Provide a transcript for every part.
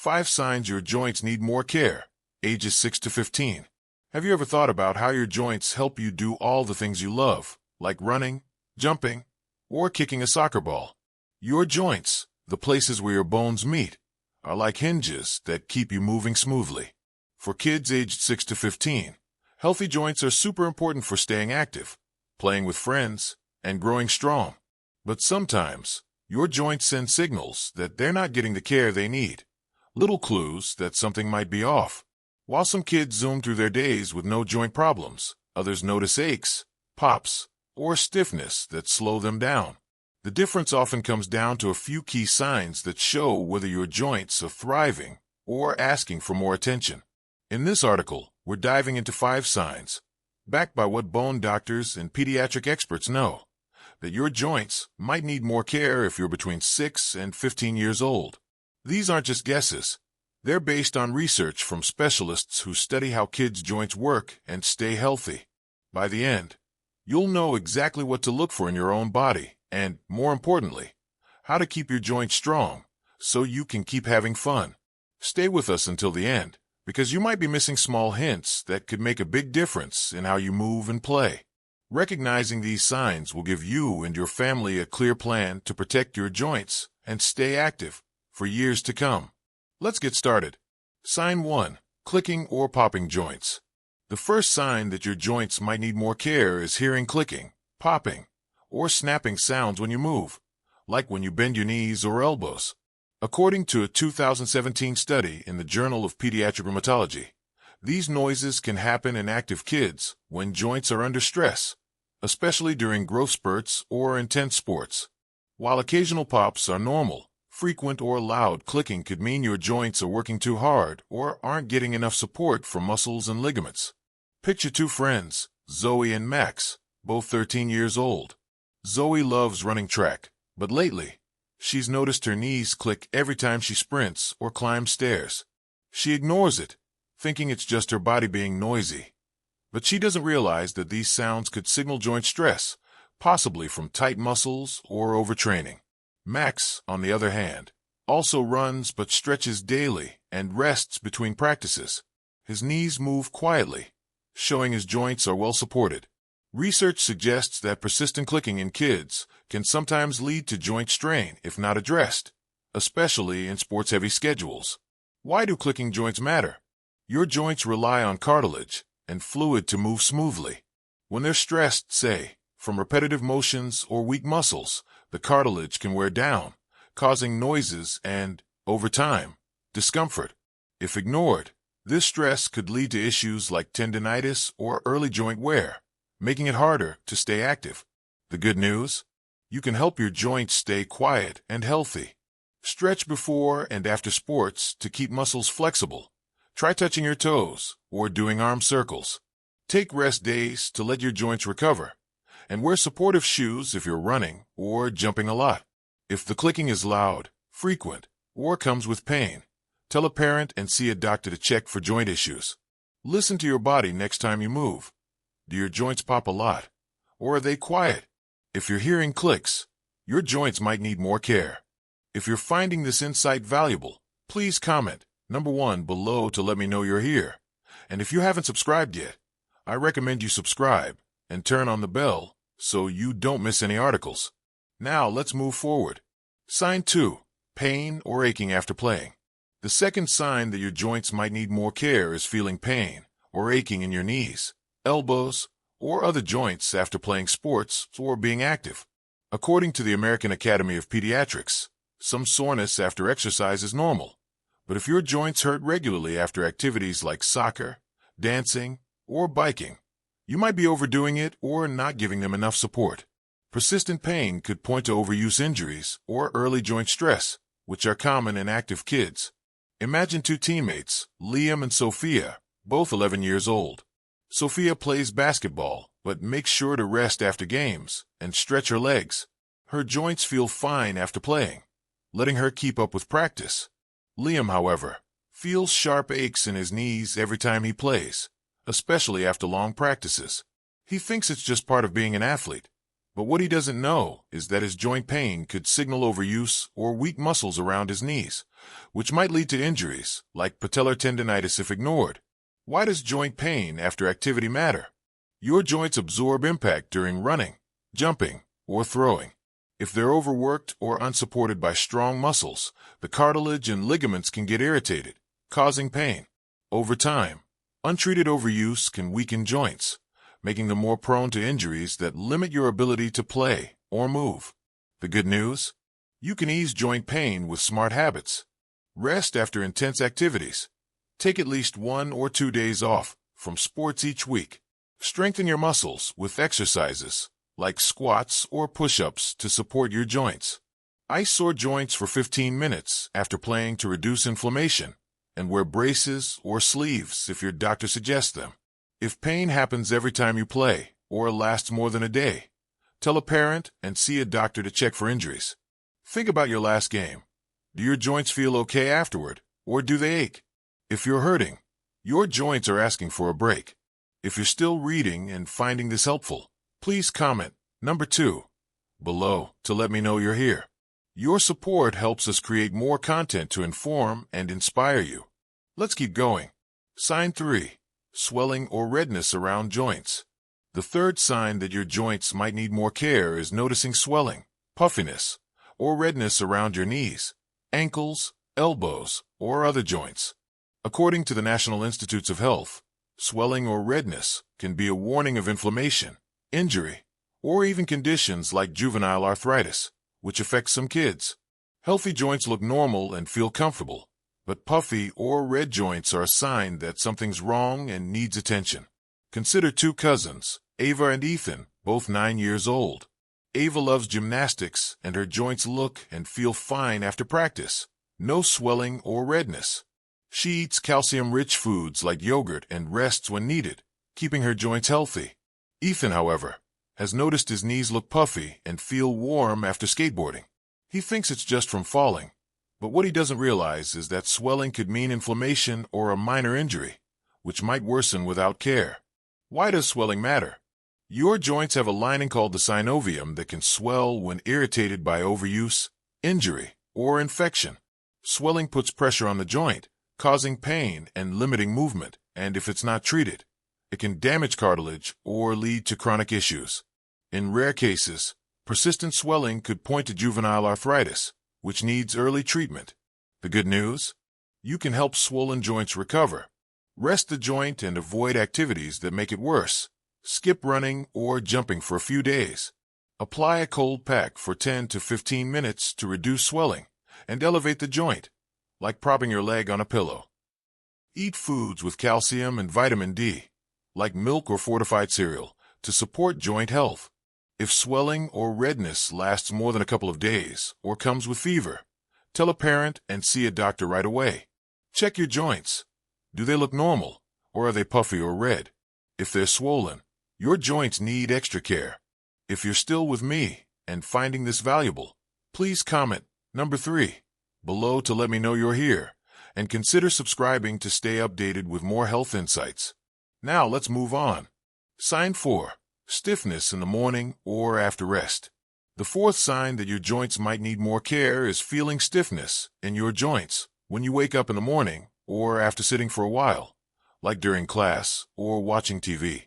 5 signs your joints need more care. Ages 6 to 15. Have you ever thought about how your joints help you do all the things you love, like running, jumping, or kicking a soccer ball? Your joints, the places where your bones meet, are like hinges that keep you moving smoothly. For kids aged 6 to 15, healthy joints are super important for staying active, playing with friends, and growing strong. But sometimes, your joints send signals that they're not getting the care they need. Little clues that something might be off. While some kids zoom through their days with no joint problems, others notice aches, pops, or stiffness that slow them down. The difference often comes down to a few key signs that show whether your joints are thriving or asking for more attention. In this article, we're diving into 5 signs, backed by what bone doctors and pediatric experts know, that your joints might need more care if you're between 6 and 15 years old. These aren't just guesses. They're based on research from specialists who study how kids' joints work and stay healthy. By the end, you'll know exactly what to look for in your own body and, more importantly, how to keep your joints strong so you can keep having fun. Stay with us until the end, because you might be missing small hints that could make a big difference in how you move and play. Recognizing these signs will give you and your family a clear plan to protect your joints and stay active for years to come. Let's get started. Sign 1. Clicking or popping joints. The first sign that your joints might need more care is hearing clicking, popping, or snapping sounds when you move, like when you bend your knees or elbows. According to a 2017 study in the Journal of Pediatric Rheumatology, these noises can happen in active kids when joints are under stress, especially during growth spurts or intense sports. While occasional pops are normal, frequent or loud clicking could mean your joints are working too hard or aren't getting enough support from muscles and ligaments. Picture 2 friends, Zoe and Max, both 13 years old. Zoe loves running track, but lately, she's noticed her knees click every time she sprints or climbs stairs. She ignores it, thinking it's just her body being noisy. But she doesn't realize that these sounds could signal joint stress, possibly from tight muscles or overtraining. Max, on the other hand, also runs but stretches daily and rests between practices. His knees move quietly, showing his joints are well supported. Research suggests that persistent clicking in kids can sometimes lead to joint strain if not addressed, especially in sports-heavy schedules. Why do clicking joints matter? Your joints rely on cartilage and fluid to move smoothly. When they're stressed, say, from repetitive motions or weak muscles, the cartilage can wear down, causing noises and, over time, discomfort. If ignored, this stress could lead to issues like tendinitis or early joint wear, making it harder to stay active. The good news? You can help your joints stay quiet and healthy. Stretch before and after sports to keep muscles flexible. Try touching your toes or doing arm circles. Take rest days to let your joints recover. And wear supportive shoes if you're running or jumping a lot. If the clicking is loud, frequent, or comes with pain, tell a parent and see a doctor to check for joint issues. Listen to your body next time you move. Do your joints pop a lot? Or are they quiet? If you're hearing clicks, your joints might need more care. If you're finding this insight valuable, please comment number 1 below to let me know you're here. And if you haven't subscribed yet, I recommend you subscribe and turn on the bell so you don't miss any articles. Now let's move forward. Sign 2. Pain or aching after playing. The second sign that your joints might need more care is feeling pain or aching in your knees, elbows, or other joints after playing sports or being active. According to the American Academy of Pediatrics, some soreness after exercise is normal. But if your joints hurt regularly after activities like soccer, dancing, or biking, you might be overdoing it or not giving them enough support. Persistent pain could point to overuse injuries or early joint stress, which are common in active kids. Imagine 2 teammates, Liam and Sophia, both 11 years old. Sophia plays basketball, but makes sure to rest after games and stretch her legs. Her joints feel fine after playing, letting her keep up with practice. Liam, however, feels sharp aches in his knees every time he plays, especially after long practices. He thinks it's just part of being an athlete, But what he doesn't know is that his joint pain could signal overuse or weak muscles around his knees, which might lead to injuries like patellar tendonitis if ignored. Why does joint pain after activity matter? Your joints absorb impact during running, jumping, or throwing. If they're overworked or unsupported by strong muscles, the cartilage and ligaments can get irritated, causing pain. Over time, untreated overuse can weaken joints, making them more prone to injuries that limit your ability to play or move. The good news? You can ease joint pain with smart habits. Rest after intense activities. Take at least 1 or 2 days off from sports each week. Strengthen your muscles with exercises like squats or push-ups to support your joints. Ice sore joints for 15 minutes after playing to reduce inflammation, and wear braces or sleeves if your doctor suggests them. If pain happens every time you play or lasts more than a day, tell a parent and see a doctor to check for injuries. Think about your last game. Do your joints feel okay afterward, or do they ache? If you're hurting, your joints are asking for a break. If you're still reading and finding this helpful, please comment number 2 below to let me know you're here. Your support helps us create more content to inform and inspire you. Let's keep going. Sign 3. Swelling or redness around joints. The third sign that your joints might need more care is noticing swelling, puffiness, or redness around your knees, ankles, elbows, or other joints. According to the National Institutes of Health, swelling or redness can be a warning of inflammation, injury, or even conditions like juvenile arthritis, which affects some kids. Healthy joints look normal and feel comfortable, but puffy or red joints are a sign that something's wrong and needs attention. Consider 2 cousins, Ava and Ethan, both 9 years old. Ava loves gymnastics, and her joints look and feel fine after practice. No swelling or redness. She eats calcium-rich foods like yogurt and rests when needed, keeping her joints healthy. Ethan, however, has noticed his knees look puffy and feel warm after skateboarding. He thinks it's just from falling, but what he doesn't realize is that swelling could mean inflammation or a minor injury, which might worsen without care. Why does swelling matter? Your joints have a lining called the synovium that can swell when irritated by overuse, injury, or infection. Swelling puts pressure on the joint, causing pain and limiting movement, and if it's not treated, it can damage cartilage or lead to chronic issues. In rare cases, persistent swelling could point to juvenile arthritis, which needs early treatment. The good news? You can help swollen joints recover. Rest the joint and avoid activities that make it worse. Skip running or jumping for a few days. Apply a cold pack for 10 to 15 minutes to reduce swelling and elevate the joint, like propping your leg on a pillow. Eat foods with calcium and vitamin D, like milk or fortified cereal, to support joint health. If swelling or redness lasts more than a couple of days or comes with fever, tell a parent and see a doctor right away. Check your joints. Do they look normal, or are they puffy or red? If they're swollen, your joints need extra care. If you're still with me and finding this valuable, please comment number 3 below to let me know you're here, and consider subscribing to stay updated with more health insights. Now let's move on. Sign 4. Stiffness in the morning or after rest. The fourth sign that your joints might need more care is feeling stiffness in your joints when you wake up in the morning or after sitting for a while, like during class or watching TV.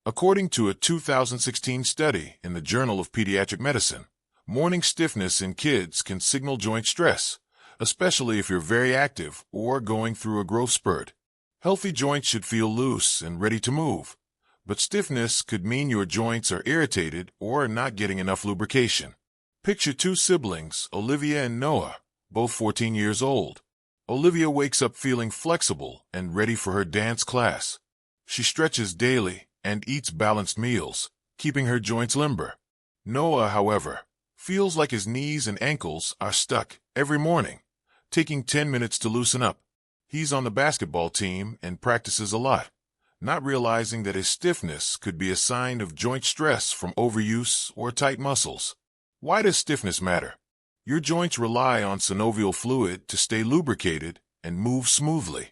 According to a 2016 study in the Journal of Pediatric Medicine, morning stiffness in kids can signal joint stress, especially if you're very active or going through a growth spurt. Healthy joints should feel loose and ready to move, but stiffness could mean your joints are irritated or not getting enough lubrication. Picture 2 siblings, Olivia and Noah, both 14 years old. Olivia wakes up feeling flexible and ready for her dance class. She stretches daily and eats balanced meals, keeping her joints limber. Noah, however, feels like his knees and ankles are stuck every morning, taking 10 minutes to loosen up. He's on the basketball team and practices a lot, not realizing that his stiffness could be a sign of joint stress from overuse or tight muscles. Why does stiffness matter? Your joints rely on synovial fluid to stay lubricated and move smoothly.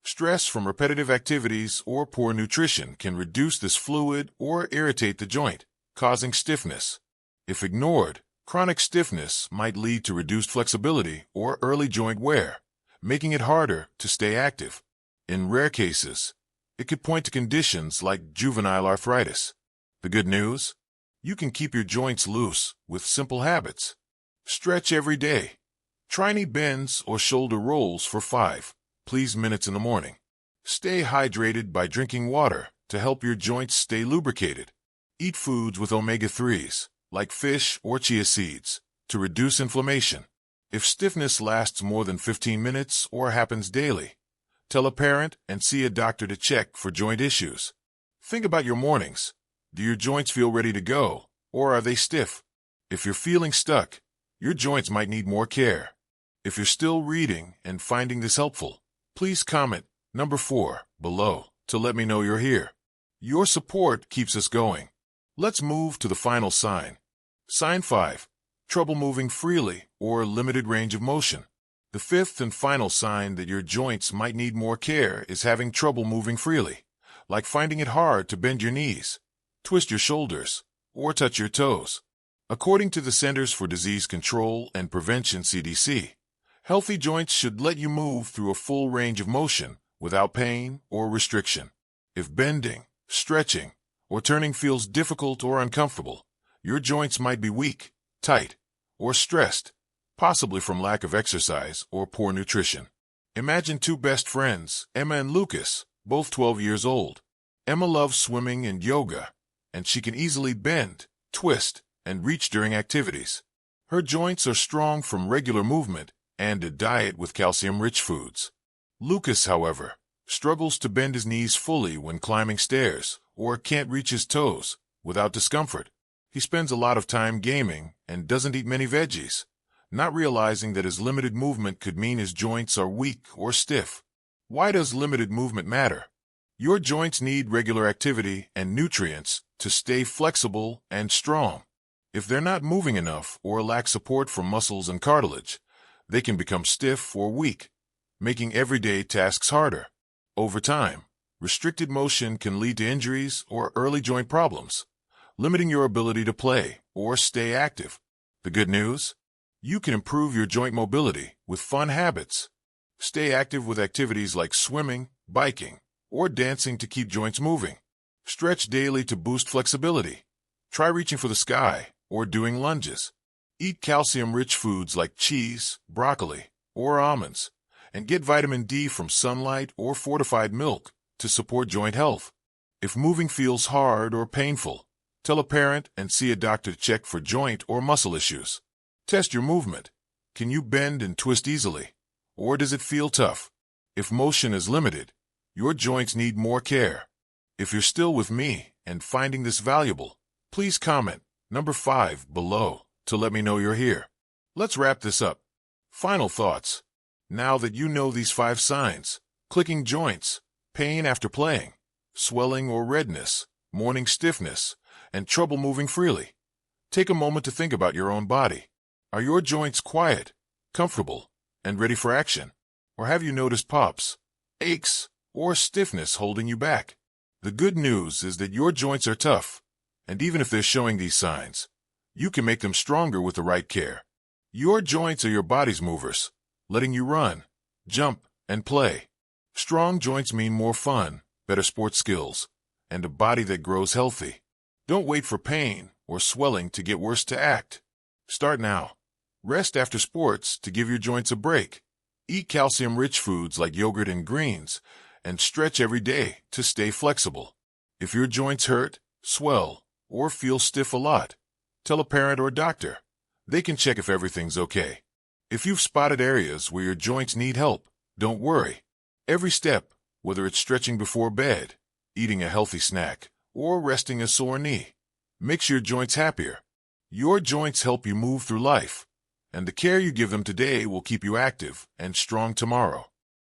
Stress from repetitive activities or poor nutrition can reduce this fluid or irritate the joint, causing stiffness. If ignored, chronic stiffness might lead to reduced flexibility or early joint wear, making it harder to stay active. In rare cases, it could point to conditions like juvenile arthritis. The good news? You can keep your joints loose with simple habits. Stretch every day. Try knee bends or shoulder rolls for 5, please minutes in the morning. Stay hydrated by drinking water to help your joints stay lubricated. Eat foods with omega-3s, like fish or chia seeds, to reduce inflammation. If stiffness lasts more than 15 minutes or happens daily, tell a parent and see a doctor to check for joint issues. Think about your mornings. Do your joints feel ready to go, or are they stiff? If you're feeling stuck, your joints might need more care. If you're still reading and finding this helpful, please comment number 4 below to let me know you're here. Your support keeps us going. Let's move to the final sign. Sign 5. Trouble moving freely or limited range of motion. The fifth and final sign that your joints might need more care is having trouble moving freely, like finding it hard to bend your knees, twist your shoulders, or touch your toes. According to the Centers for Disease Control and Prevention (CDC), healthy joints should let you move through a full range of motion without pain or restriction. If bending, stretching, or turning feels difficult or uncomfortable, your joints might be weak, tight, or stressed, possibly from lack of exercise or poor nutrition. Imagine two best friends, Emma and Lucas, both 12 years old. Emma loves swimming and yoga, and she can easily bend, twist, and reach during activities. Her joints are strong from regular movement and a diet with calcium-rich foods. Lucas, however, struggles to bend his knees fully when climbing stairs or can't reach his toes without discomfort. He spends a lot of time gaming and doesn't eat many veggies, not realizing that his limited movement could mean his joints are weak or stiff. Why does limited movement matter? Your joints need regular activity and nutrients to stay flexible and strong. If they're not moving enough or lack support from muscles and cartilage, they can become stiff or weak, making everyday tasks harder. Over time, restricted motion can lead to injuries or early joint problems, limiting your ability to play or stay active. The good news? You can improve your joint mobility with fun habits. Stay active with activities like swimming, biking, or dancing to keep joints moving. Stretch daily to boost flexibility. Try reaching for the sky or doing lunges. Eat calcium-rich foods like cheese, broccoli, or almonds, and get vitamin D from sunlight or fortified milk to support joint health. If moving feels hard or painful, tell a parent and see a doctor to check for joint or muscle issues. Test your movement. Can you bend and twist easily, or does it feel tough? If motion is limited, your joints need more care. If you're still with me and finding this valuable, please comment number 5 below to let me know you're here. Let's wrap this up. Final thoughts. Now that you know these 5 signs, clicking joints, pain after playing, swelling or redness, morning stiffness, and trouble moving freely, take a moment to think about your own body. Are your joints quiet, comfortable, and ready for action? Or have you noticed pops, aches, or stiffness holding you back? The good news is that your joints are tough, and even if they're showing these signs, you can make them stronger with the right care. Your joints are your body's movers, letting you run, jump, and play. Strong joints mean more fun, better sports skills, and a body that grows healthy. Don't wait for pain or swelling to get worse to act. Start now. Rest after sports to give your joints a break. Eat calcium-rich foods like yogurt and greens, and stretch every day to stay flexible. If your joints hurt, swell, or feel stiff a lot, tell a parent or doctor. They can check if everything's okay. If you've spotted areas where your joints need help, don't worry. Every step, whether it's stretching before bed, eating a healthy snack, or resting a sore knee, makes your joints happier. Your joints help you move through life, and the care you give them today will keep you active and strong tomorrow.